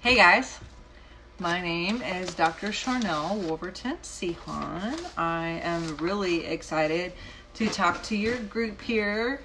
Hey guys, my name is Dr. Sharnael, Wolverton-Sehon. I am really excited to talk to your group here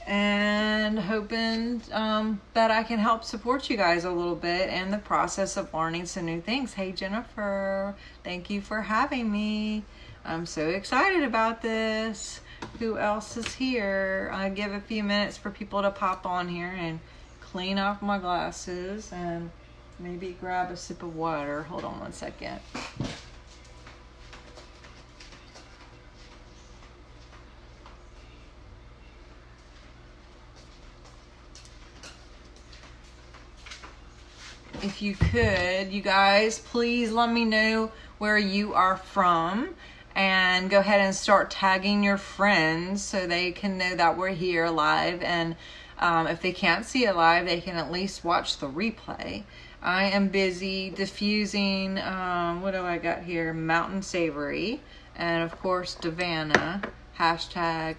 and hoping that I can help support you guys a little bit in the process of learning some new things. Hey Jennifer, thank you for having me. I'm so excited about this. Who else is here? I'll give a few minutes for people to pop on here and clean off my glasses and maybe grab a sip of water. Hold on one second. If you could, you guys, please let me know where you are from and go ahead and start tagging your friends so they can know that we're here live. And if they can't see it live, they can at least watch the replay. I am busy diffusing, what do I got here? Mountain Savory. And of course, Davana, hashtag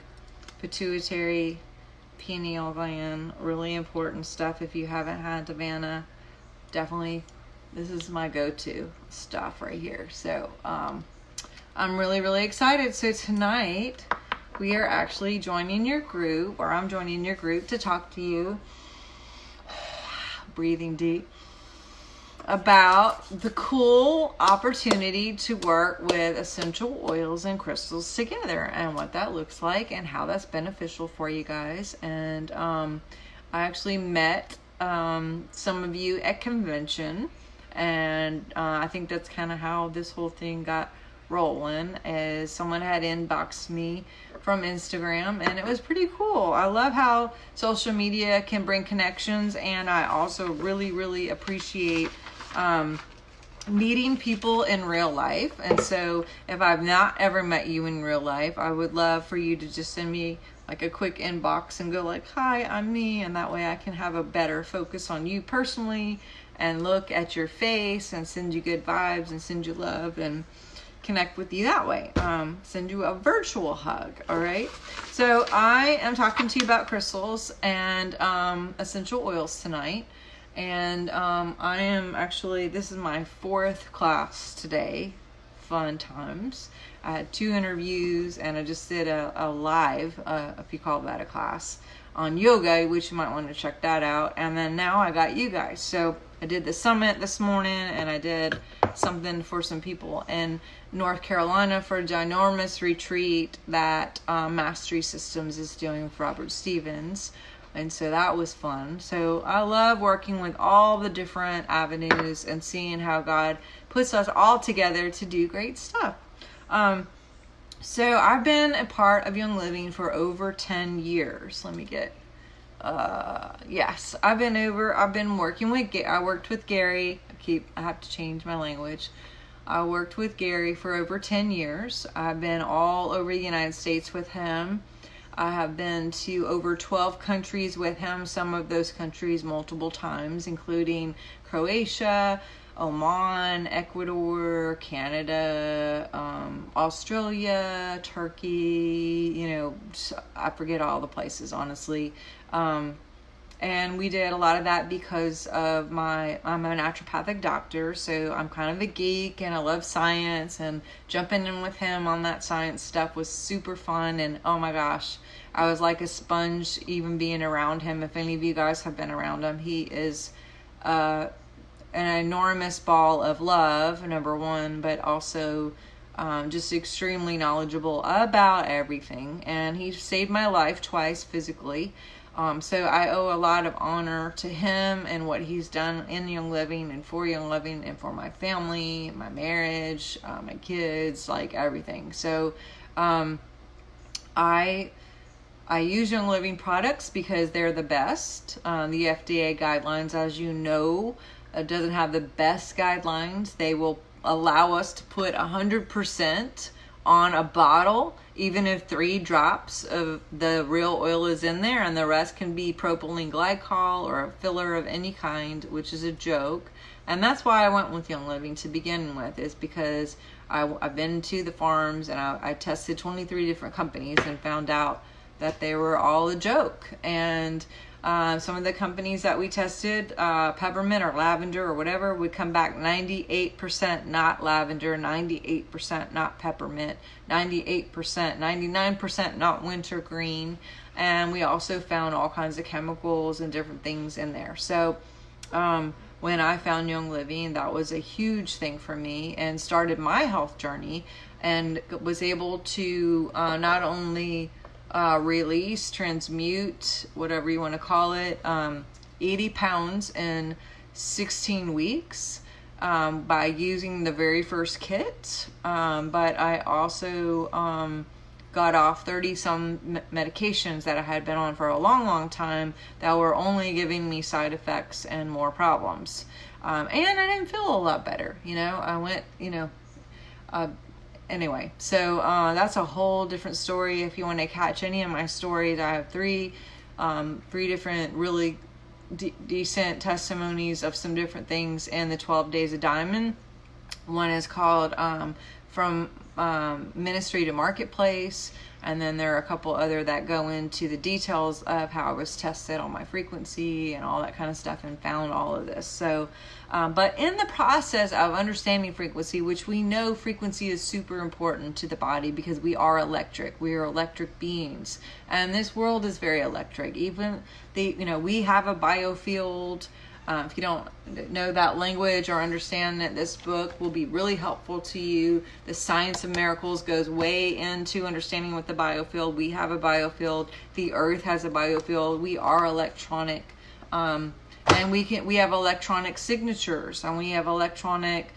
pituitary pineal gland. Really important stuff. If you haven't had Davana, definitely, this is my go-to stuff right here. So I'm really excited. So tonight, we are actually joining your group, or I'm joining your group to talk to you, breathing deep, about the cool opportunity to work with essential oils and crystals together and what that looks like and how that's beneficial for you guys. And I actually met some of you at convention, and I think that's kind of how this whole thing got rolling, as someone had inboxed me from Instagram, and it was pretty cool. I love how social media can bring connections, and I also really appreciate meeting people in real life. And so if I've not ever met you in real life, I would love for you to just send me like a quick inbox and go like, hi, I'm me, and that way I can have a better focus on you personally and look at your face and send you good vibes and send you love and connect with you that way. Send you a virtual hug. All right. So I am talking to you about crystals and essential oils tonight. And I am actually, this is my 4th class today. Fun times. I had 2 interviews, and I just did a live, if you call that a class, on yoga, which you might want to check that out. And then now I got you guys. So I did the summit this morning, and I did something for some people in North Carolina for a ginormous retreat that Mastery Systems is doing with Robert Stevens. And so that was fun. So I love working with all the different avenues and seeing how God puts us all together to do great stuff. So I've been a part of Young Living for over 10 years. Let me get, yes, I've been working with, I worked with Gary. I have to change my language. I worked with Gary for over 10 years. I've been all over the United States with him. I have been to over 12 countries with him, some of those countries multiple times, including Croatia, Oman, Ecuador, Canada, Australia, Turkey, you know, I forget all the places, honestly. And we did a lot of that because of I'm a naturopathic doctor, so I'm kind of a geek and I love science, and jumping in with him on that science stuff was super fun. And oh my gosh, I was like a sponge even being around him. If any of you guys have been around him, he is an enormous ball of love, number one, but also just extremely knowledgeable about everything. And he saved my life twice physically. So I owe a lot of honor to him and what he's done in Young Living and for Young Living and for my family, my marriage, my kids, like everything. So I use Young Living products because they're the best. The FDA guidelines, as you know, doesn't have the best guidelines. They will allow us to put 100% on a bottle, even if 3 drops of the real oil is in there, and the rest can be propylene glycol or a filler of any kind, which is a joke. And that's why I went with Young Living to begin with, is because I've been to the farms and I tested 23 different companies and found out that they were all a joke. And Some of the companies that we tested, peppermint or lavender or whatever, would come back 98% not lavender, 98% not peppermint, 98%, 99% not wintergreen. And we also found all kinds of chemicals and different things in there. So when I found Young Living, that was a huge thing for me and started my health journey, and was able to not only release, transmute, whatever you want to call it, 80 pounds in 16 weeks by using the very first kit, but I also got off 30 some medications that I had been on for a long time that were only giving me side effects and more problems. And I didn't feel a lot better, I went, anyway, so that's a whole different story. If you want to catch any of my stories, I have three different really decent testimonies of some different things in the 12 Days of Diamond. One is called From Ministry to Marketplace, and then there are a couple other that go into the details of how I was tested on my frequency and all that kind of stuff and found all of this. So but in the process of understanding frequency, which we know frequency is super important to the body because we are electric, we are electric beings, and this world is very electric. Even we have a biofield. If you don't know that language or understand that, this book will be really helpful to you. The Science of Miracles goes way into understanding what the biofield. We have a biofield. The earth has a biofield. We are electronic. And we have electronic signatures, and we have electronic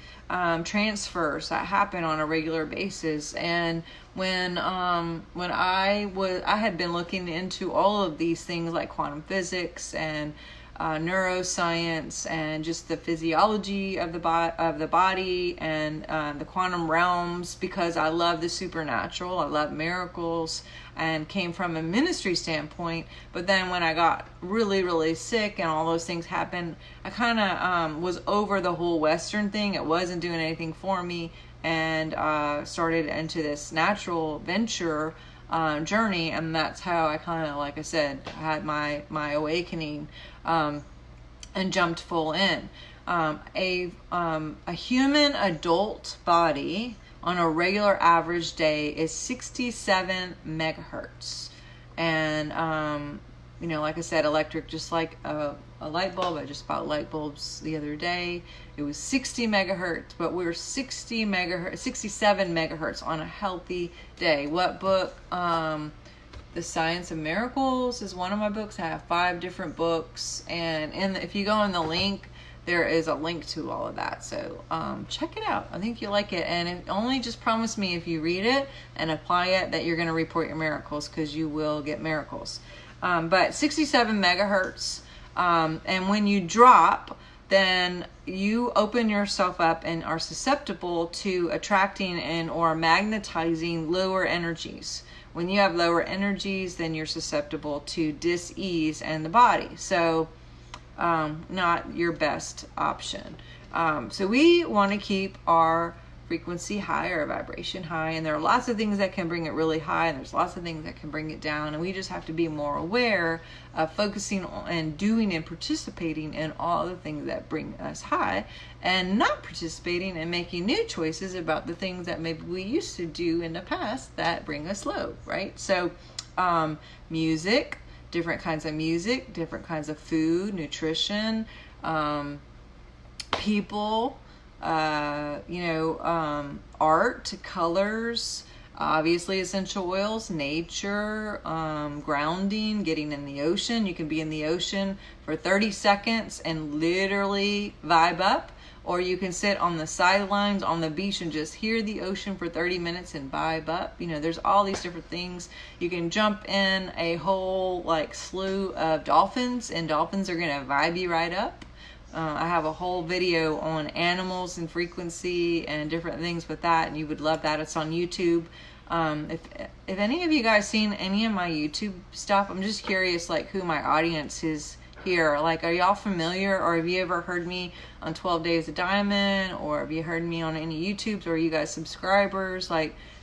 transfers that happen on a regular basis. And when I had been looking into all of these things like quantum physics and neuroscience and just the physiology of the body and the quantum realms, because I love the supernatural, I love miracles, and came from a ministry standpoint. But then when I got really sick and all those things happened, I kind of was over the whole Western thing. It wasn't doing anything for me, and started into this natural venture journey, and that's how I kind of, like I said, had my awakening and jumped full in. A human adult body on a regular average day is 67 megahertz, and like I said, electric, just like a light bulb. I just bought light bulbs the other day. It was 60 megahertz, but we're 67 megahertz on a healthy day. What book? The Science of Miracles is one of my books. I have 5 different books, and if you go in the link, there is a link to all of that. So check it out. I think you'll like it, and it only just promise me if you read it and apply it that you're going to report your miracles, because you will get miracles. But 67 megahertz, and when you drop, then you open yourself up and are susceptible to attracting and or magnetizing lower energies. When you have lower energies, then you're susceptible to dis-ease in the body. So not your best option. So we want to keep our frequency high, or vibration high, and there are lots of things that can bring it really high, and there's lots of things that can bring it down, and we just have to be more aware of focusing on and doing and participating in all the things that bring us high, and not participating and making new choices about the things that maybe we used to do in the past that bring us low, right? So music, different kinds of music, different kinds of food, nutrition, people, art, colors, obviously essential oils, nature, grounding, getting in the ocean. You can be in the ocean for 30 seconds and literally vibe up, or you can sit on the sidelines on the beach and just hear the ocean for 30 minutes and vibe up. There's all these different things. You can jump in a whole slew of dolphins, and dolphins are going to vibe you right up. I have a whole video on animals and frequency and different things with that, and you would love that. It's on YouTube. If any of you guys seen any of my YouTube stuff, I'm just curious who my audience is here. Are y'all familiar, or have you ever heard me on 12 Days of Diamond, or have you heard me on any YouTubes, or are you guys subscribers?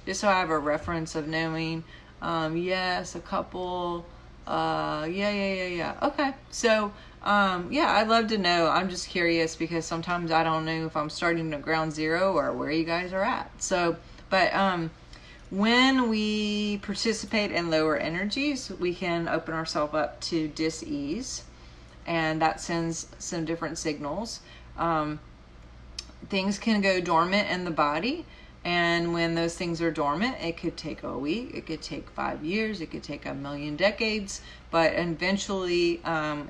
Just so I have a reference of knowing. Yes, a couple. Yeah. Okay. So, yeah, I'd love to know. I'm just curious because sometimes I don't know if I'm starting at ground zero or where you guys are at. So, but, when we participate in lower energies, we can open ourselves up to dis-ease, and that sends some different signals. Things can go dormant in the body, and when those things are dormant, it could take a week, it could take 5 years, it could take 1,000,000 decades, but eventually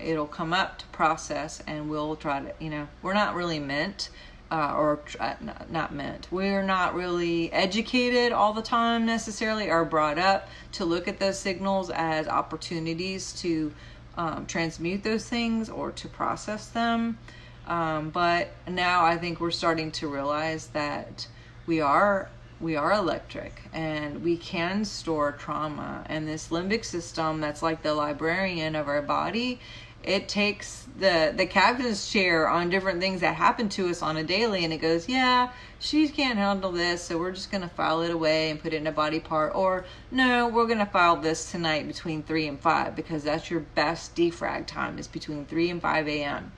it'll come up to process, and we'll try to, we're not really meant, not meant, we're not really educated all the time necessarily, or brought up to look at those signals as opportunities to transmute those things or to process them. But now I think we're starting to realize that we are electric, and we can store trauma, and this limbic system that's like the librarian of our body, it takes the captain's chair on different things that happen to us on a daily, and it goes, yeah, she can't handle this, so we're just going to file it away and put it in a body part, or no, we're going to file this tonight between 3 and 5 because that's your best defrag time, is between 3 and 5 a.m.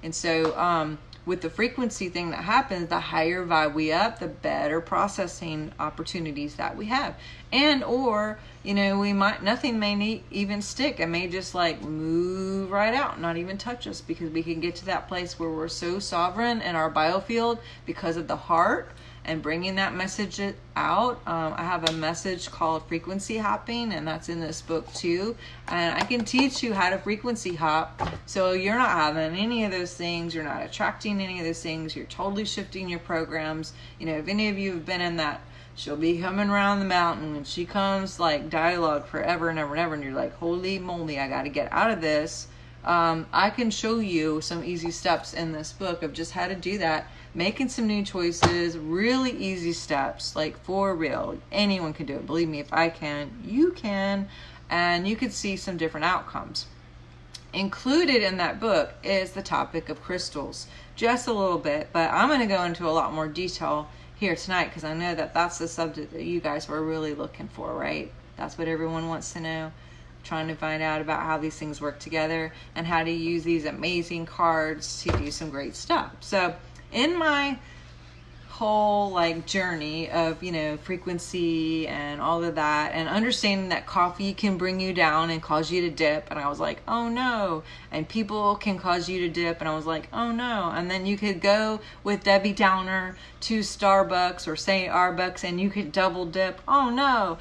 And so with the frequency thing that happens, the higher vibe we up, the better processing opportunities that we have. And or, nothing may even stick. It may just like move right out, not even touch us, because we can get to that place where we're so sovereign in our biofield because of the heart and bringing that message out. I have a message called Frequency Hopping, and that's in this book too. And I can teach you how to frequency hop, so you're not having any of those things, you're not attracting any of those things, you're totally shifting your programs. If any of you have been in that, she'll be coming around the mountain, and she comes like dialogue forever and ever and ever, and you're like, holy moly, I got to get out of this. I can show you some easy steps in this book of just how to do that, making some new choices, really easy steps, like for real. Anyone can do it. Believe me, if I can, you can, and you could see some different outcomes. Included in that book is the topic of crystals, just a little bit, but I'm going to go into a lot more detail here tonight because I know that that's the subject that you guys were really looking for, right? That's what everyone wants to know. Trying to find out about how these things work together and how to use these amazing cards to do some great stuff. So in my whole journey of frequency and all of that, and understanding that coffee can bring you down and cause you to dip, and I was like, oh no, and people can cause you to dip, and I was like, oh no, and then you could go with Debbie Downer to Starbucks or St. Arbucks and you could double dip, oh no,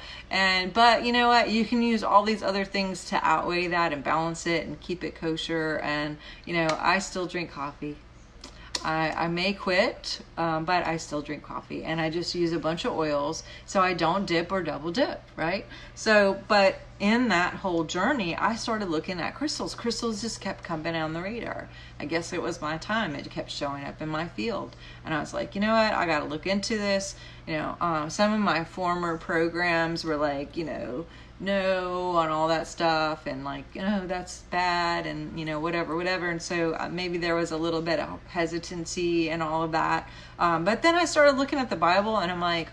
but you know what, you can use all these other things to outweigh that and balance it and keep it kosher. And I still drink coffee. I may quit, but I still drink coffee, and I just use a bunch of oils so I don't dip or double dip, right? So, but in that whole journey, I started looking at crystals. Crystals just kept coming on the radar. I guess it was my time. It kept showing up in my field, and I was like, you know what? I got to look into this. Some of my former programs were like, no on all that stuff, and that's bad, and whatever, and so maybe there was a little bit of hesitancy and all of that, but then I started looking at the Bible, and I'm like,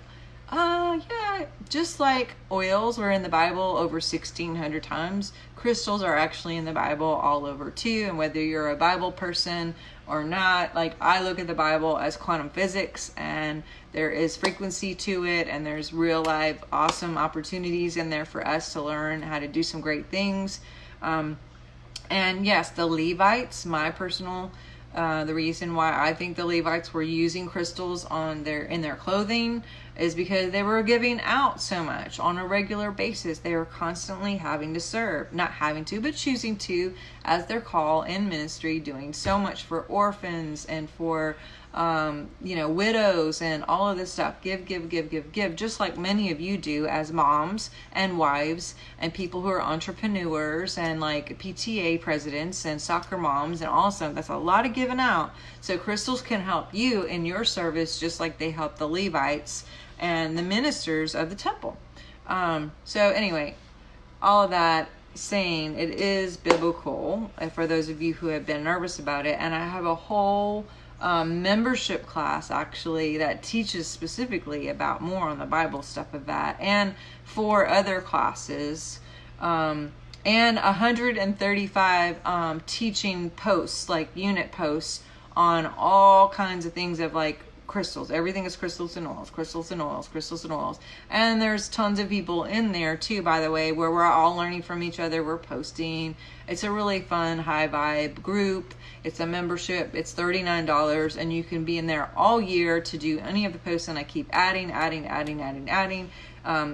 yeah, just like oils were in the Bible over 1,600 times, crystals are actually in the Bible all over too. And whether you're a Bible person or not, I look at the Bible as quantum physics, and there is frequency to it, and there's real life awesome opportunities in there for us to learn how to do some great things. And yes, the Levites, my personal the reason why I think the Levites were using crystals in their clothing is because they were giving out so much on a regular basis. They were constantly having to serve, not having to, but choosing to, as their call in ministry, doing so much for orphans and for widows and all of this stuff. Give, just like many of you do as moms and wives and people who are entrepreneurs and PTA presidents and soccer moms and all stuff. That's a lot of giving out. So crystals can help you in your service, just like they help the Levites and the ministers of the temple. So anyway, all of that saying, it is biblical for those of you who have been nervous about it. And I have a whole membership class actually that teaches specifically about more on the Bible stuff of that, and 4 other classes and 135 teaching posts, like unit posts on all kinds of things of like crystals. Everything is crystals and oils, crystals and oils, crystals and oils. And there's tons of people in there too, by the way, where we're all learning from each other. We're posting. It's a really fun, high vibe group. It's a membership. It's $39, and you can be in there all year to do any of the posts. And I keep adding.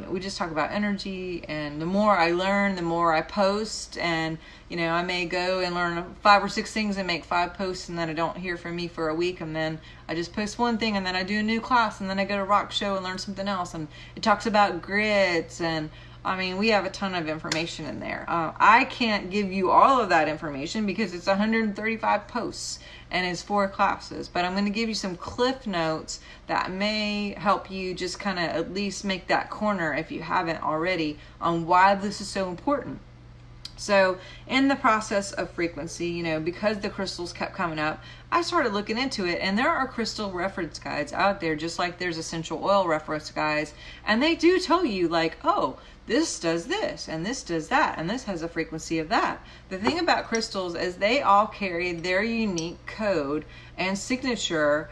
We just talk about energy, and the more I learn, the more I post. And you know, I may go and learn 5 or 6 things and make 5 posts, and then I don't hear from me for a week, and then I just post one thing, and then I do a new class, and then I go to rock show and learn something else. And it talks about grids, and I mean, we have a ton of information in there. I can't give you all of that information because it's 135 posts and it's 4 classes, but I'm going to give you some cliff notes that may help you just kind of at least make that corner, if you haven't already, on why this is so important. So in the process of frequency, you know, because the crystals kept coming up, I started looking into it, and there are crystal reference guides out there, just like there's essential oil reference guides, and they do tell you like, oh, this does this, and this does that, and this has a frequency of that. The thing about crystals is they all carry their unique code and signature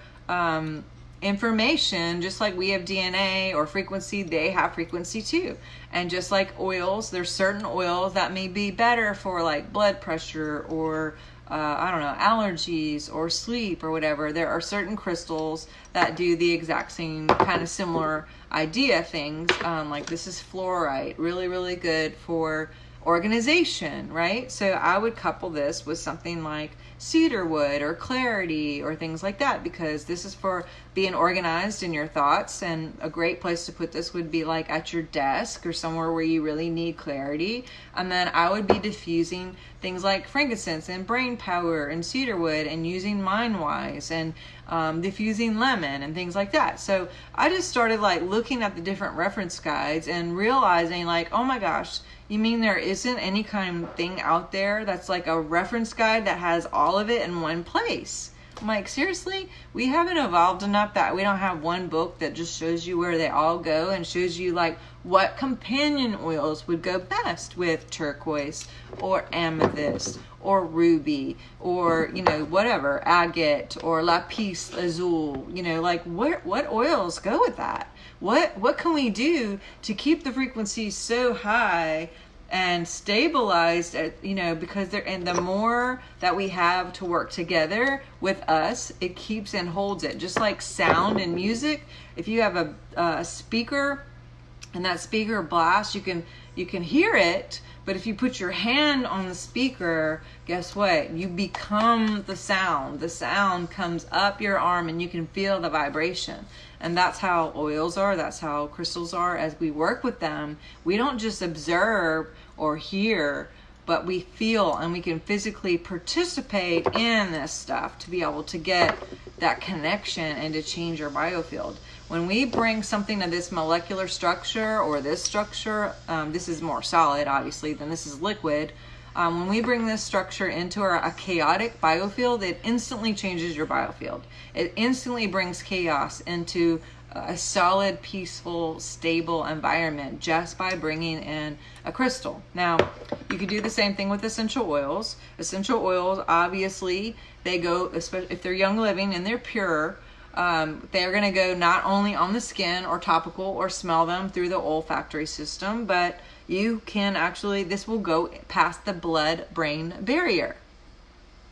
information. Just like we have DNA or frequency, they have frequency too. And just like oils, there's certain oils that may be better for like blood pressure or I don't know, allergies or sleep or whatever. There are certain crystals that do the exact same kind of similar idea things. Like this is fluorite, really, really good for organization, right? So I would couple this with something like cedarwood or clarity or things like that, because this is for being organized in your thoughts. And a great place to put this would be like at your desk or somewhere where you really need clarity. And then I would be diffusing things like frankincense and brain power and cedarwood, and using Mindwise and diffusing lemon and things like that. So I just started like looking at the different reference guides and realizing like, oh my gosh, you mean there isn't any kind of thing out there that's like a reference guide that has all of it in one place? I'm like, seriously? We haven't evolved enough that we don't have one book that just shows you where they all go and shows you like what companion oils would go best with turquoise or amethyst or ruby or, you know, whatever, agate or lapis lazuli, you know, like what oils go with that? What can we do to keep the frequency so high and stabilized at, you know, because they're, and the more that we have to work together with us, it keeps and holds it. Just like sound and music, if you have a speaker and that speaker blasts, you can hear it, but if you put your hand on the speaker, guess what? You become the sound. The sound comes up your arm and you can feel the vibration. And that's how oils are. That's how crystals are. As we work with them, we don't just observe or hear, but we feel, and we can physically participate in this stuff to be able to get that connection and to change our biofield. When we bring something to this molecular structure or this structure, this is more solid obviously than this is liquid. When we bring this structure into a chaotic biofield, it instantly changes your biofield. It instantly brings chaos into a solid, peaceful, stable environment just by bringing in a crystal. Now, you could do the same thing with essential oils. Essential oils, obviously, they go, especially if they're young living and they're pure, they're going to go not only on the skin or topical or smell them through the olfactory system, but you can actually, this will go past the blood-brain barrier.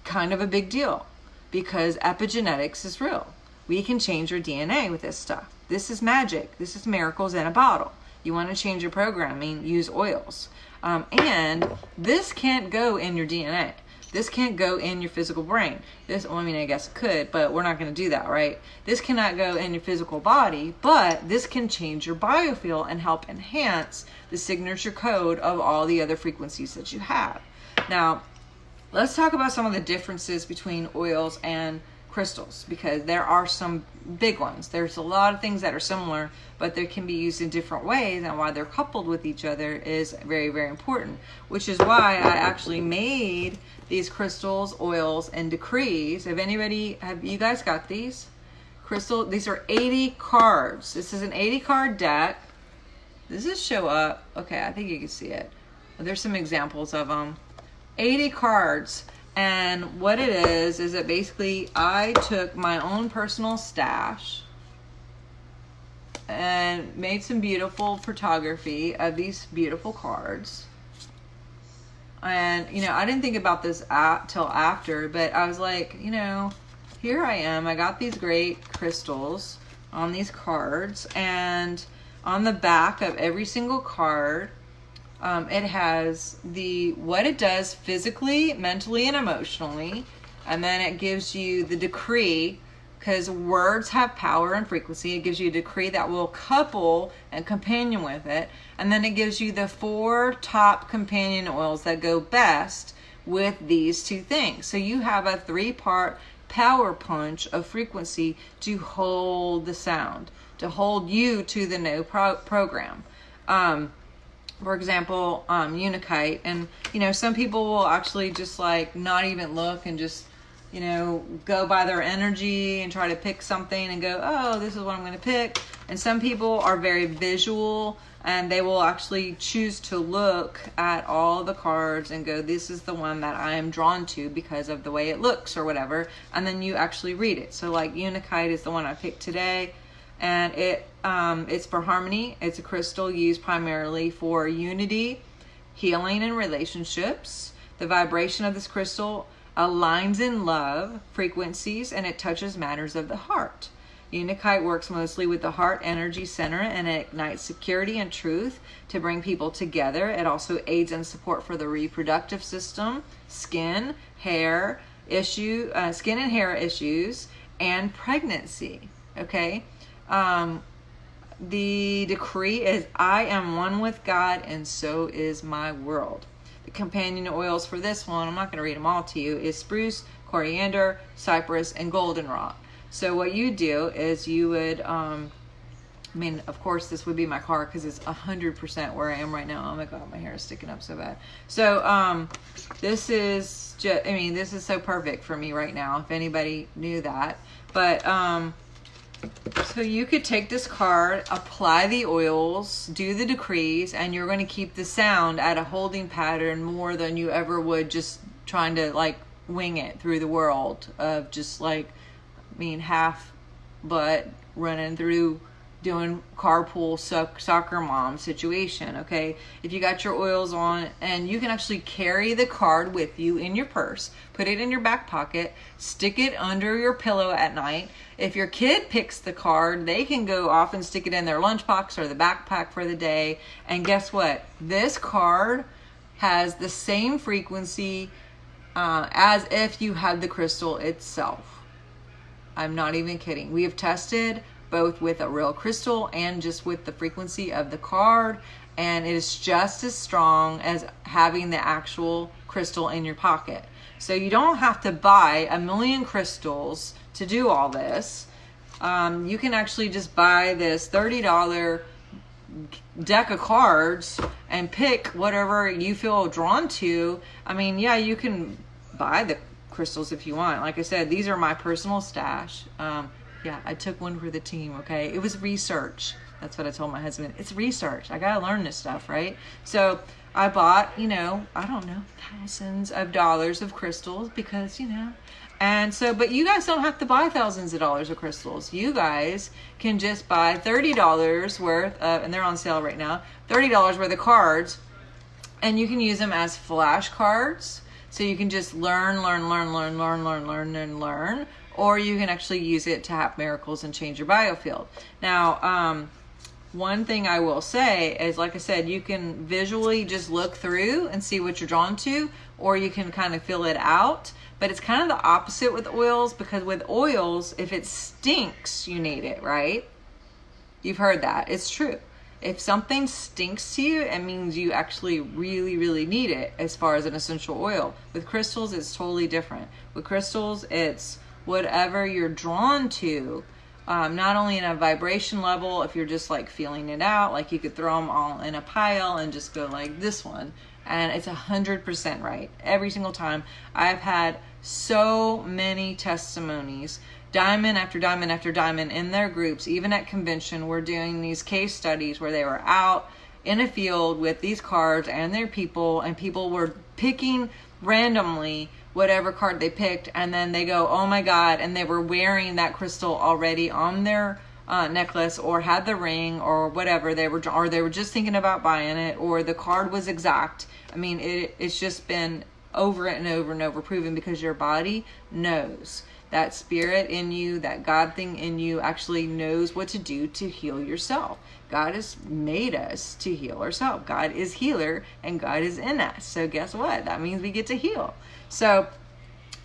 Kind of a big deal, because epigenetics is real. We can change your DNA with this stuff. This is magic. This is miracles in a bottle. You want to change your programming, use oils. And this can't go in your DNA. This can't go in your physical brain. This, well, I mean, I guess it could, but we're not going to do that, right? This cannot go in your physical body, but this can change your biofield and help enhance the signature code of all the other frequencies that you have. Now, let's talk about some of the differences between oils and crystals, because there are some big ones. There's a lot of things that are similar, but they can be used in different ways, and why they're coupled with each other is very, very important, which is why I actually made these crystals, oils, and decrees. Have you guys got these? These are 80 cards. This is an 80 card deck. Does this show up? Okay, I think you can see it. There's some examples of them. 80 cards. And what it is that basically I took my own personal stash and made some beautiful photography of these beautiful cards. And, you know, I didn't think about this till after, but I was like, you know, here I am. I got these great crystals on these cards, and on the back of every single card, it has what it does physically, mentally, and emotionally. And then it gives you the decree, because words have power and frequency. It gives you a decree that will couple and companion with it. And then it gives you the 4 top companion oils that go best with these 2 things. So you have a 3-part power punch of frequency to hold the sound, to hold you to the no program. For example, Unikite. And, you know, some people will actually just like not even look and just, you know, go by their energy and try to pick something and go, oh, this is what I'm going to pick. And some people are very visual, and they will actually choose to look at all the cards and go, this is the one that I am drawn to because of the way it looks or whatever. And then you actually read it. So like Unikite is the one I picked today. And it's for harmony. It's a crystal used primarily for unity, healing, and relationships. The vibration of this crystal aligns in love frequencies, and it touches matters of the heart. Unikite works mostly with the heart energy center, and it ignites security and truth to bring people together. It also aids in support for the reproductive system, skin and hair issues, and pregnancy. Okay. The decree is, I am one with God, and so is my world. The companion oils for this one, I'm not going to read them all to you, is spruce, coriander, cypress, and goldenrod. So what you do is you would, I mean, of course, this would be my car because it's 100% where I am right now. Oh my God, my hair is sticking up so bad. So this is just, I mean, this is so perfect for me right now, if anybody knew that. But so you could take this card, apply the oils, do the decrees, and you're going to keep the sound at a holding pattern more than you ever would just trying to like wing it through the world of just like, I mean, half butt running through doing carpool soccer mom situation. Okay, if you got your oils on, and you can actually carry the card with you in your purse, put it in your back pocket, stick it under your pillow at night. If your kid picks the card, they can go off and stick it in their lunchbox or the backpack for the day. And guess what? This card has the same frequency as if you had the crystal itself. I'm not even kidding. We have tested both with a real crystal and just with the frequency of the card, and it is just as strong as having the actual crystal in your pocket. So you don't have to buy a million crystals to do all this. You can actually just buy this $30 deck of cards and pick whatever you feel drawn to. I mean, yeah, you can buy the crystals if you want. Like I said, these are my personal stash. Yeah, I took one for the team, okay? It was research. That's what I told my husband. It's research. I got to learn this stuff, right? So I bought, you know, I don't know, thousands of dollars of crystals because, you know, and so, but you guys don't have to buy thousands of dollars of crystals. You guys can just buy $30 worth of, and they're on sale right now, $30 worth of cards, and you can use them as flashcards. So you can just learn, or you can actually use it to have miracles and change your biofield. Now, one thing I will say is, like I said, you can visually just look through and see what you're drawn to, or you can kind of feel it out. But it's kind of the opposite with oils, because with oils, if it stinks, you need it, right? You've heard that. It's true. If something stinks to you, it means you actually really, really need it as far as an essential oil. With crystals, it's totally different. With crystals, it's whatever you're drawn to, not only in a vibration level, if you're just like feeling it out, like you could throw them all in a pile and just go like this one, and it's 100% right every single time. I've had so many testimonies, diamond after diamond after diamond in their groups. Even at convention, we're doing these case studies where they were out in a field with these cards and their people, and people were picking randomly whatever card they picked, and then they go, oh my God, and they were wearing that crystal already on their necklace, or had the ring, or whatever they were, or they were just thinking about buying it, or the card was exact. I mean, it's just been over and over and over proven, because your body knows. That spirit in you, that God thing in you, actually knows what to do to heal yourself. God has made us to heal ourselves. God is healer, and God is in us. So guess what? That means we get to heal. So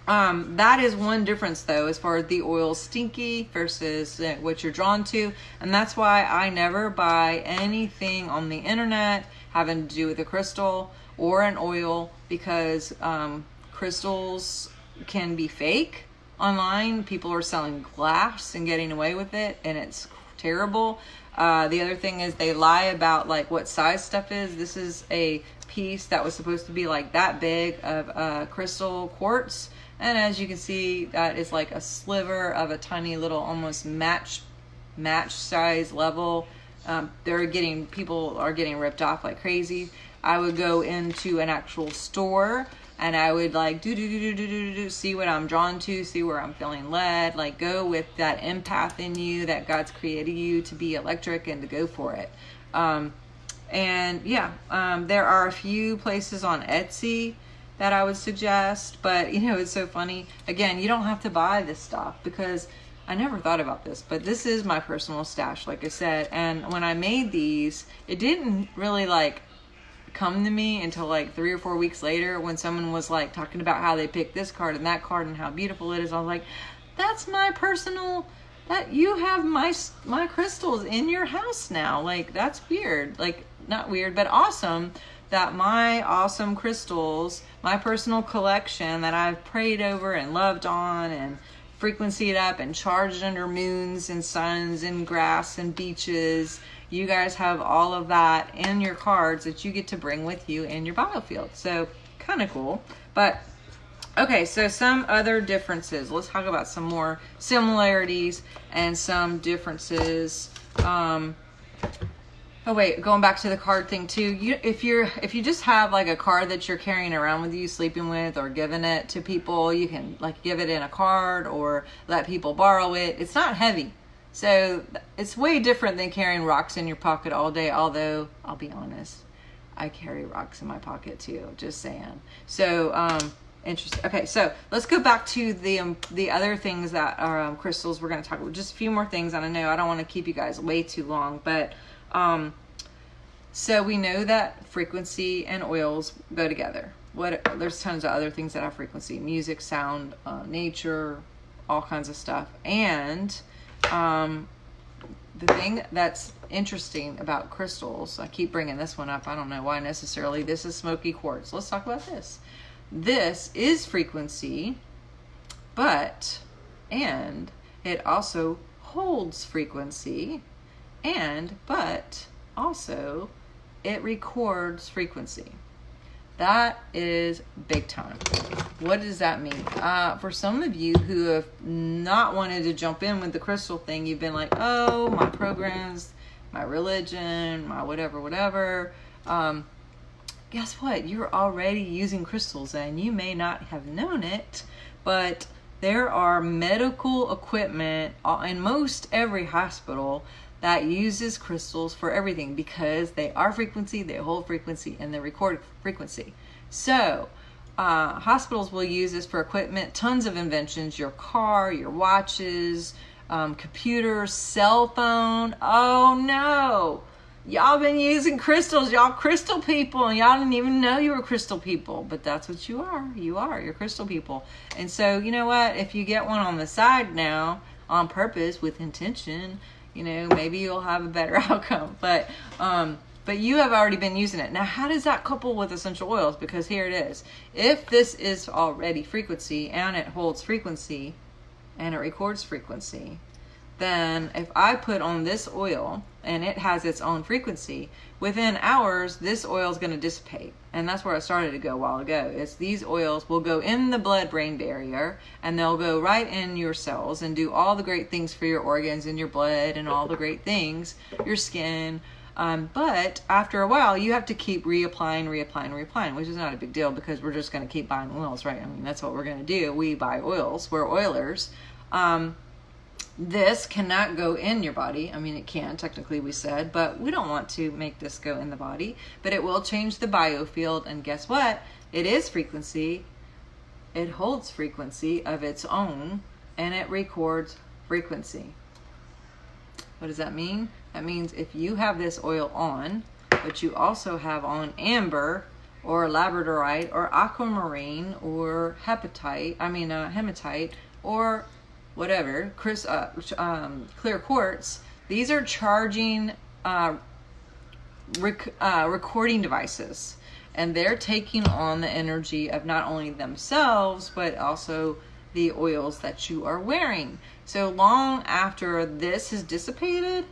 that is one difference, though, as far as the oil stinky versus what you're drawn to. And that's why I never buy anything on the internet having to do with a crystal or an oil, because crystals can be fake. Online, people are selling glass and getting away with it, and it's terrible. The other thing is they lie about like what size stuff is. This is a piece that was supposed to be like that big of crystal quartz, and as you can see, that is like a sliver of a tiny little, almost match size level. People are getting ripped off like crazy. I would go into an actual store, and I would like see what I'm drawn to, see where I'm feeling led, like go with that empath in you that God's created you to be electric, and to go for it. There are a few places on Etsy that I would suggest, but it's so funny. Again, you don't have to buy this stuff, because I never thought about this, but this is my personal stash, like I said. And when I made these, it didn't really like come to me until like 3 or 4 weeks later, when someone was like talking about how they picked this card and that card and how beautiful it is. I was like, that's my personal, that you have my crystals in your house now. Like, that's weird. Like, not weird, but awesome that my awesome crystals, my personal collection that I've prayed over and loved on and frequencied up and charged under moons and suns and grass and beaches, you guys have all of that in your cards that you get to bring with you in your biofield. So kind of cool. But okay, so some other differences. Let's talk about some more similarities and some differences. Going back to the card thing too. If you just have like a card that you're carrying around with you, sleeping with, or giving it to people, you can like give it in a card or let people borrow it. It's not heavy. So it's way different than carrying rocks in your pocket all day. Although I'll be honest, I carry rocks in my pocket too, just saying. So interesting. Okay, so let's go back to the other things that are crystals. We're going to talk about just a few more things. And I know I don't want to keep you guys way too long, but so we know that frequency and oils go together. There's tons of other things that have frequency: music, sound, nature, all kinds of stuff. And the thing that's interesting about crystals, I keep bringing this one up, I don't know why necessarily. This is Smoky Quartz. Let's talk about this. This is frequency, and it also holds frequency, but also it records frequency. That is big time. What does that mean? For some of you who have not wanted to jump in with the crystal thing, you've been like, oh, my programs, my religion, my whatever. Guess what? You're already using crystals, and you may not have known it, but there are medical equipment in most every hospital that uses crystals for everything, because they are frequency, they hold frequency, and they record frequency. So hospitals will use this for equipment, tons of inventions, your car, your watches, computer, cell phone. Oh no, y'all been using crystals, y'all crystal people, and y'all didn't even know you were crystal people, but that's what you are. You're crystal people. And so, you know what, if you get one on the side now on purpose with intention, maybe you'll have a better outcome. But you have already been using it. Now, how does that couple with essential oils? Because here it is. If this is already frequency, and it holds frequency, and it records frequency, then if I put on this oil and it has its own frequency, within hours, this oil is going to dissipate. And that's where I started to go a while ago. It's these oils will go in the blood-brain barrier, and they'll go right in your cells and do all the great things for your organs and your blood and all the great things, your skin, But after a while, you have to keep reapplying, which is not a big deal because we're just going to keep buying oils, right? I mean, that's what we're going to do. We buy oils. We're oilers. This cannot go in your body. I mean, it can, technically we said, but we don't want to make this go in the body. But it will change the biofield, and guess what? It is frequency. It holds frequency of its own, and it records frequency. What does that mean? That means if you have this oil on, but you also have on amber or labradorite or aquamarine or hematite or whatever, clear quartz, these are charging recording devices, and they're taking on the energy of not only themselves but also the oils that you are wearing. So long after this is dissipated,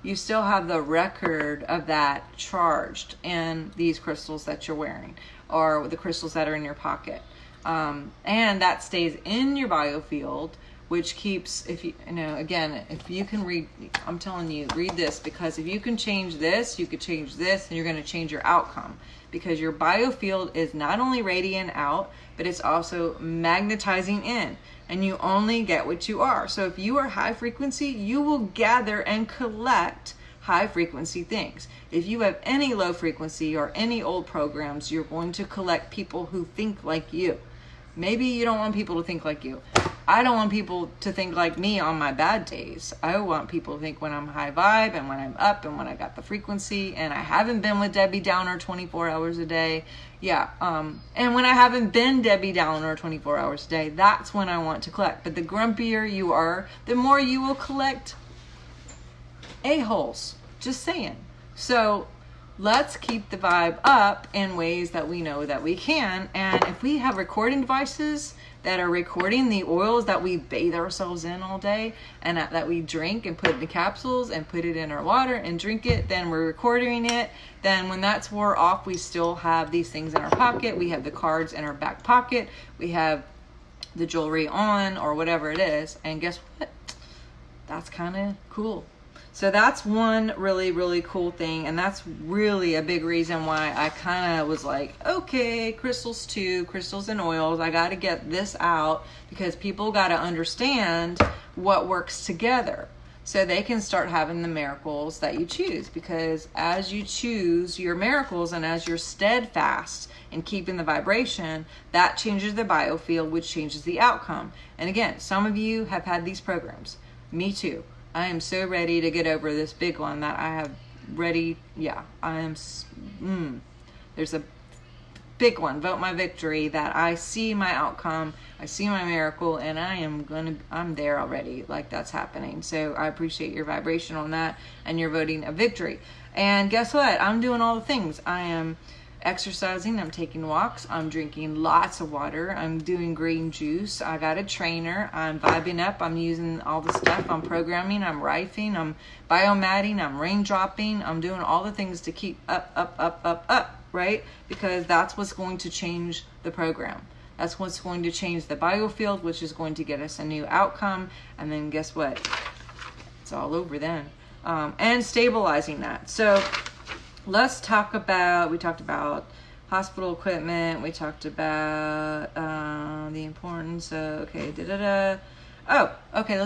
you still have the record of that charged in these crystals that you're wearing or the crystals that are in your pocket, and that stays in your biofield, which keeps, if you can read, I'm telling you, read this, because if you can change this, you could change this, and you're going to change your outcome, because your biofield is not only radiant out, but it's also magnetizing in, and you only get what you are. So if you are high frequency, you will gather and collect high frequency things. If you have any low frequency or any old programs, you're going to collect people who think like you. Maybe you don't want people to think like you. I don't want people to think like me on my bad days. I want people to think when I'm high vibe and when I'm up and when I got the frequency and I haven't been with Debbie Downer 24 hours a day. Yeah. And when I haven't been Debbie Downer 24 hours a day, that's when I want to collect. But the grumpier you are, the more you will collect a-holes. Just saying. So let's keep the vibe up in ways that we know that we can. And if we have recording devices that are recording the oils that we bathe ourselves in all day and that we drink and put in the capsules and put it in our water and drink it, then we're recording it. Then when that's wore off, we still have these things in our pocket. We have the cards in our back pocket. We have the jewelry on or whatever it is. And guess what? That's kind of cool. So that's one really, really cool thing. And that's really a big reason why I kind of was like, okay, crystals too, crystals and oils. I got to get this out because people got to understand what works together so they can start having the miracles that you choose. Because as you choose your miracles and as you're steadfast in keeping the vibration, that changes the biofield, which changes the outcome. And again, some of you have had these programs. Me too. I am so ready to get over this big one that I have ready. Yeah, I am. There's a big one, Vote My Victory, that I see my outcome, I see my miracle, and I'm there already. Like, that's happening. So I appreciate your vibration on that, and you're voting a victory. And guess what? I'm doing all the things. I am exercising, I'm taking walks, I'm drinking lots of water, I'm doing green juice, I got a trainer, I'm vibing up, I'm using all the stuff, I'm programming, I'm rifing, I'm biomatting, I'm raindropping, I'm doing all the things to keep up, right? Because that's what's going to change the program. That's what's going to change the biofield, which is going to get us a new outcome. And then guess what? It's all over then. And stabilizing that. So let's talk about, we talked about hospital equipment. We talked about the importance of, let's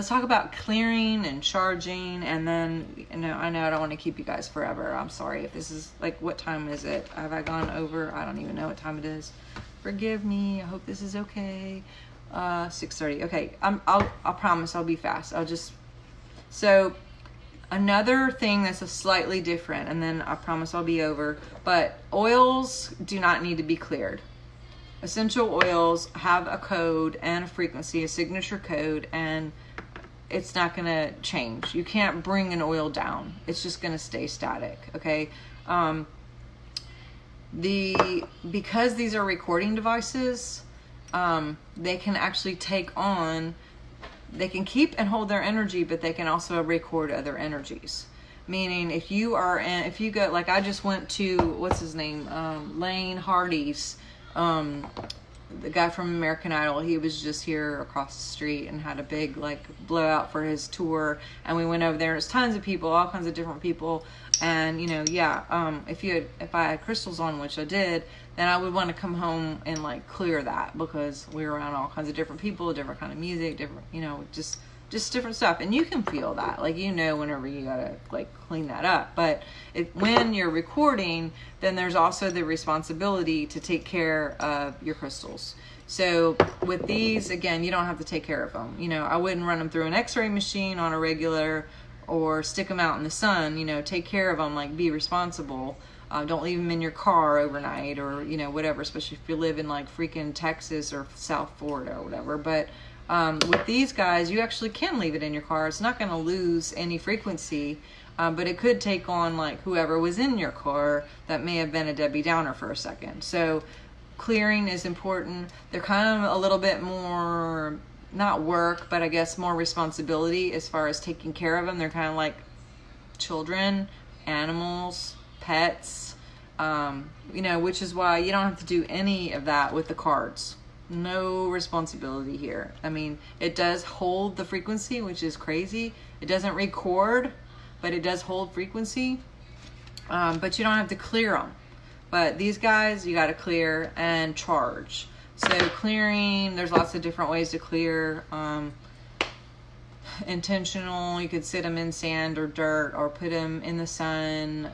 talk about clearing and charging. And then, I know I don't want to keep you guys forever. I'm sorry if this is, like, what time is it? Have I gone over? I don't even know what time it is. Forgive me. I hope this is okay. 6:30. Okay, I'll promise I'll be fast. So another thing that's a slightly different, and then I promise I'll be over, but oils do not need to be cleared. Essential oils have a code and a frequency, a signature code, and it's not going to change. You can't bring an oil down. It's just going to stay static, okay? Because these are recording devices, they can actually they can keep and hold their energy, but they can also record other energies. Meaning if you go, like I just went to, what's his name? Lane Hardy's the guy from American Idol, he was just here across the street and had a big like blowout for his tour, and we went over there. There's tons of people, all kinds of different people, and you know, yeah, if I had crystals on, which I did, then I would want to come home and like clear that, because we were around all kinds of different people, different kind of music, different, you know, just different stuff, and you can feel that, like, you know, whenever you gotta like clean that up. But when you're recording, then there's also the responsibility to take care of your crystals. So with these, again, you don't have to take care of them. You know, I wouldn't run them through an x-ray machine on a regular, or stick them out in the sun. You know, take care of them, like, be responsible. Don't leave them in your car overnight, or, you know, whatever, especially if you live in like freaking Texas or South Florida or whatever. But with these guys, you actually can leave it in your car. It's not going to lose any frequency, but it could take on like whoever was in your car that may have been a Debbie Downer for a second. So clearing is important. They're kind of a little bit more, not work, but I guess more responsibility as far as taking care of them. They're kind of like children, animals, pets, you know, which is why you don't have to do any of that with the cards. No responsibility here. I mean, it does hold the frequency, which is crazy. It doesn't record, but it does hold frequency. But you don't have to clear them. But these guys, you got to clear and charge. So clearing, there's lots of different ways to clear. Intentional, you could sit them in sand or dirt, or put them in the sun.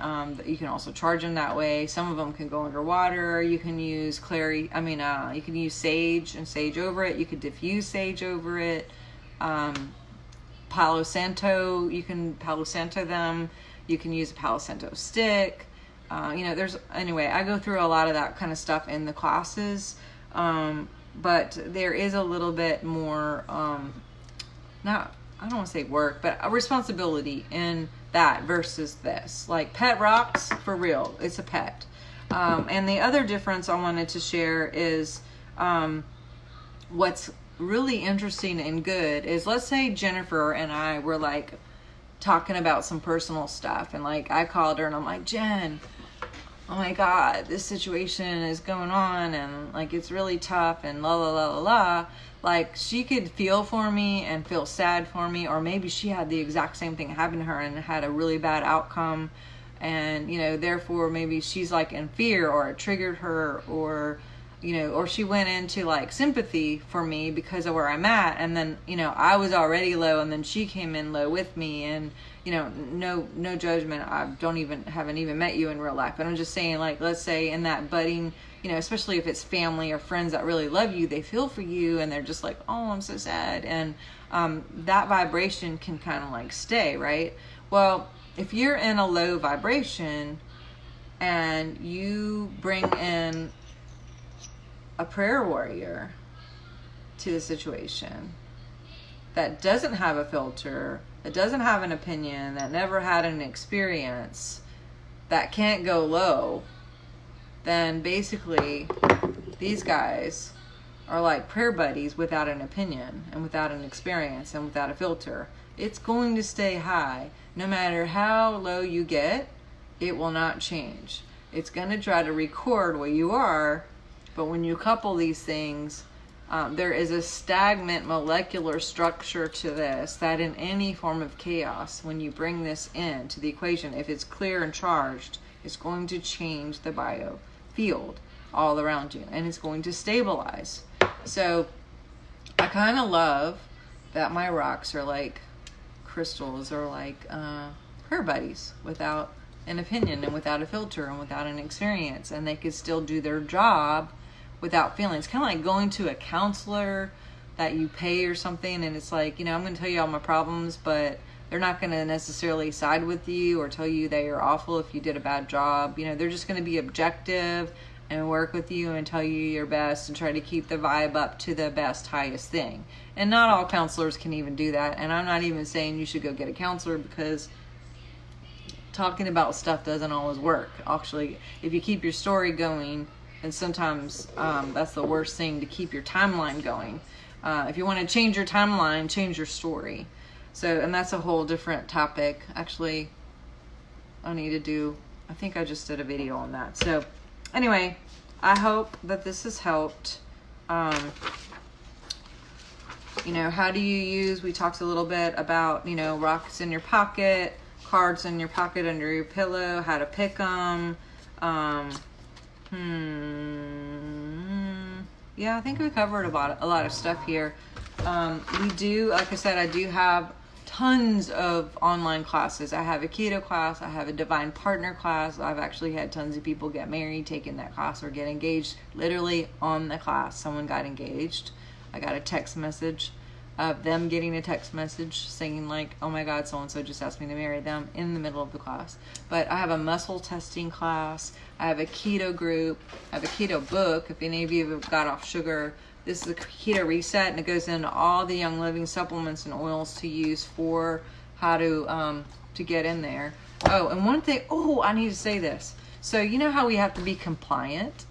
You can also charge them that way. Some of them can go underwater. You can use you can use sage and sage over it. You could diffuse sage over it. Palo Santo, you can Palo Santo them. You can use a Palo Santo stick. You know, anyway, I go through a lot of that kind of stuff in the classes. But there is a little bit more, I don't want to say work, but a responsibility in that versus this. Like pet rocks, for real, it's a pet. And the other difference I wanted to share is what's really interesting and good is, let's say Jennifer and I were like talking about some personal stuff, and like I called her and I'm like, Jen, oh my God, this situation is going on, and like it's really tough, and la la la la la. Like, she could feel for me and feel sad for me, or maybe she had the exact same thing happen to her and had a really bad outcome, and, you know, therefore maybe she's like in fear, or it triggered her, or, you know, or she went into like sympathy for me because of where I'm at, and then, you know, I was already low, and then she came in low with me, and, you know, no judgment. I haven't even met you in real life, but I'm just saying, like, let's say in that budding, you know, especially if it's family or friends that really love you, they feel for you, and they're just like, oh, I'm so sad. And that vibration can kind of like stay, right? Well, if you're in a low vibration and you bring in a prayer warrior to the situation that doesn't have a filter, that doesn't have an opinion, that never had an experience, that can't go low, then basically these guys are like prayer buddies without an opinion and without an experience and without a filter. It's going to stay high. No matter how low you get, it will not change. It's going to try to record where you are, but when you couple these things, there is a stagnant molecular structure to this that in any form of chaos, when you bring this into the equation, if it's clear and charged, it's going to change the biofield all around you, and it's going to stabilize. So I kind of love that my rocks are like crystals, or like prayer buddies without an opinion and without a filter and without an experience, and they could still do their job without feeling. It's kind of like going to a counselor that you pay or something, and it's like, you know, I'm going to tell you all my problems, but they're not going to necessarily side with you or tell you that you're awful if you did a bad job. You know, they're just going to be objective and work with you and tell you your best and try to keep the vibe up to the best, highest thing. And not all counselors can even do that. And I'm not even saying you should go get a counselor, because talking about stuff doesn't always work. Actually, if you keep your story going, and sometimes that's the worst thing, to keep your timeline going. If you want to change your timeline, change your story. So, and that's a whole different topic. Actually, I think I just did a video on that. So anyway, I hope that this has helped. You know, how do you use, we talked a little bit about, you know, rocks in your pocket, cards in your pocket under your pillow, how to pick them. Yeah, I think we covered a lot of stuff here. We do, like I said, I do have tons of online classes. I have a keto class. I have a divine partner class. I've actually had tons of people get married taking that class or get engaged literally on the class. Someone got engaged. I got a text message of them getting a text message saying like, oh my God, so-and-so just asked me to marry them in the middle of the class. But I have a muscle testing class. I have a keto group. I have a keto book. If any of you have got off sugar, this is a keto reset, and it goes into all the Young Living supplements and oils to use for how to get in there. Oh, and one thing, I need to say this. So you know how we have to be compliant?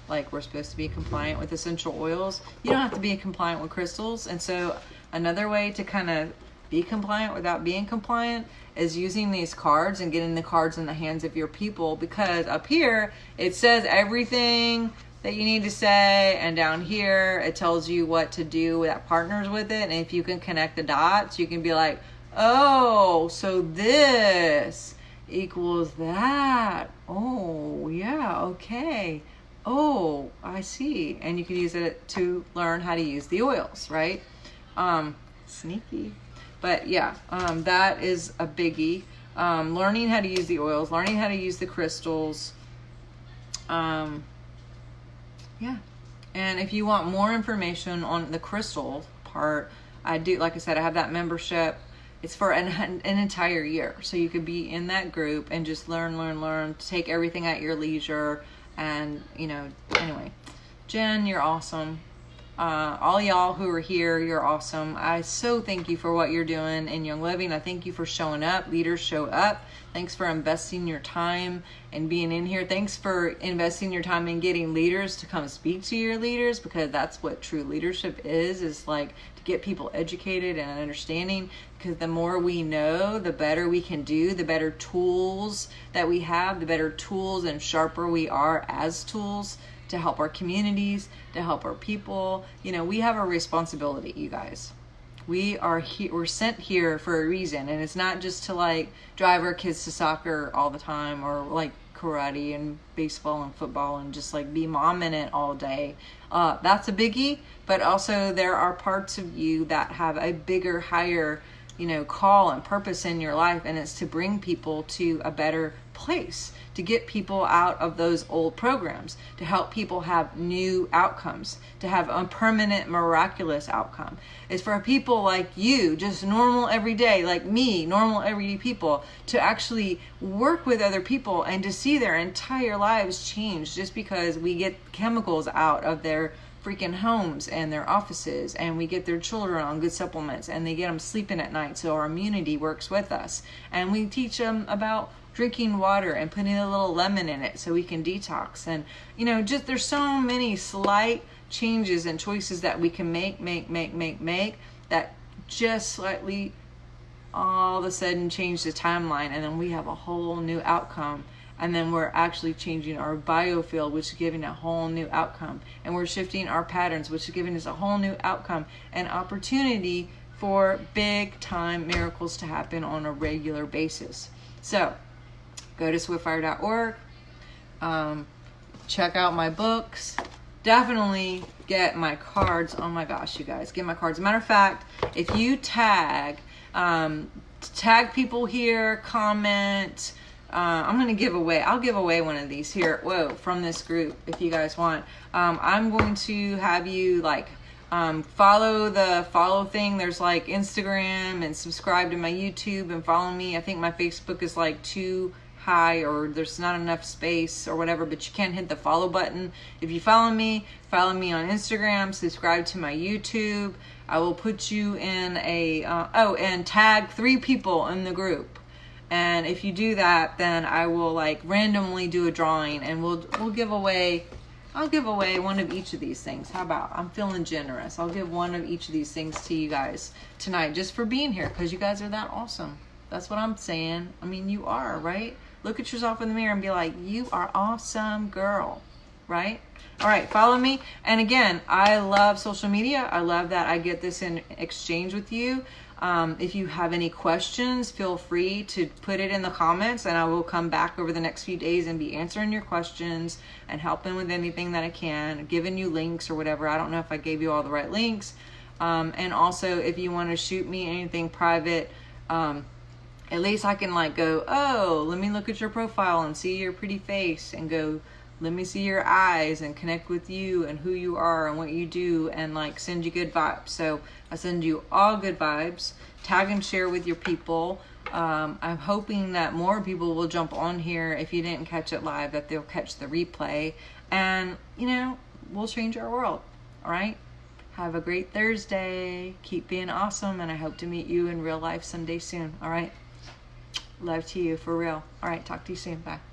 Like we're supposed to be compliant with essential oils. You don't have to be compliant with crystals. And so another way to kind of be compliant without being compliant is using these cards and getting the cards in the hands of your people, because up here it says everything that you need to say, and down here it tells you what to do that partners with it. And if you can connect the dots, you can be like, oh, so this equals that. Oh yeah, okay. Oh, I see. And you can use it to learn how to use the oils, right? Sneaky. But yeah, that is a biggie. Learning how to use the oils, learning how to use the crystals. Yeah. And if you want more information on the crystal part, I do, like I said, I have that membership. It's for an entire year. So you could be in that group and just learn, take everything at your leisure. And, you know, anyway, Jen, you're awesome. All y'all who are here, you're awesome. I so thank you for what you're doing in Young Living. I thank you for showing up. Leaders show up. Thanks for investing your time and being in here. Thanks for investing your time in getting leaders to come speak to your leaders, because that's what true leadership is like to get people educated and understanding, because the more we know, the better we can do, the better tools that we have, the better tools and sharper we are as tools to help our communities, to help our people. You know, we have a responsibility, you guys. We are here, we're sent here for a reason, and it's not just to like drive our kids to soccer all the time, or like karate and baseball and football and just like be mom in it all day. That's a biggie, but also there are parts of you that have a bigger, higher, you know, call and purpose in your life, and it's to bring people to a better place, to get people out of those old programs, to help people have new outcomes, to have a permanent, miraculous outcome. It's for people like you, just normal everyday, like me, normal everyday people, to actually work with other people and to see their entire lives change just because we get chemicals out of their freaking homes and their offices, and we get their children on good supplements, and they get them sleeping at night so our immunity works with us, and we teach them about drinking water and putting a little lemon in it so we can detox. And you know, just there's so many slight changes and choices that we can make that just slightly all of a sudden change the timeline, and then we have a whole new outcome. And then we're actually changing our biofield, which is giving a whole new outcome. And we're shifting our patterns, which is giving us a whole new outcome and opportunity for big time miracles to happen on a regular basis. So go to swiftfire.org, check out my books, definitely get my cards. Oh my gosh, you guys, get my cards. Matter of fact, if you tag people here, comment, I'm going to give away, I'll give away one of these here, from this group if you guys want. I'm going to have you like follow the follow thing. There's like Instagram, and subscribe to my YouTube and follow me. I think my Facebook is like too high, or there's not enough space or whatever, but you can hit the follow button. If you follow me on Instagram, subscribe to my YouTube. I will put you in a, and tag 3 people in the group. And if you do that, then I will like randomly do a drawing, and we'll give away, I'll give away one of each of these things. How about, I'm feeling generous. I'll give one of each of these things to you guys tonight just for being here, because you guys are that awesome. That's what I'm saying. I mean, you are, right? Look at yourself in the mirror and be like, you are awesome, girl. right? All right, follow me. And again, I love social media. I love that I get this in exchange with you. If you have any questions, feel free to put it in the comments, and I will come back over the next few days and be answering your questions and helping with anything that I can, giving you links or whatever. I don't know if I gave you all the right links. And also, if you want to shoot me anything private, at least I can like go, oh, let me look at your profile and see your pretty face, and go, let me see your eyes and connect with you and who you are and what you do, and like send you good vibes. So I send you all good vibes. Tag and share with your people. I'm hoping that more people will jump on here. If you didn't catch it live, that they'll catch the replay, and you know, we'll change our world. All right. Have a great Thursday. Keep being awesome, and I hope to meet you in real life someday soon. All right. Love to you for real. All right. Talk to you soon. Bye.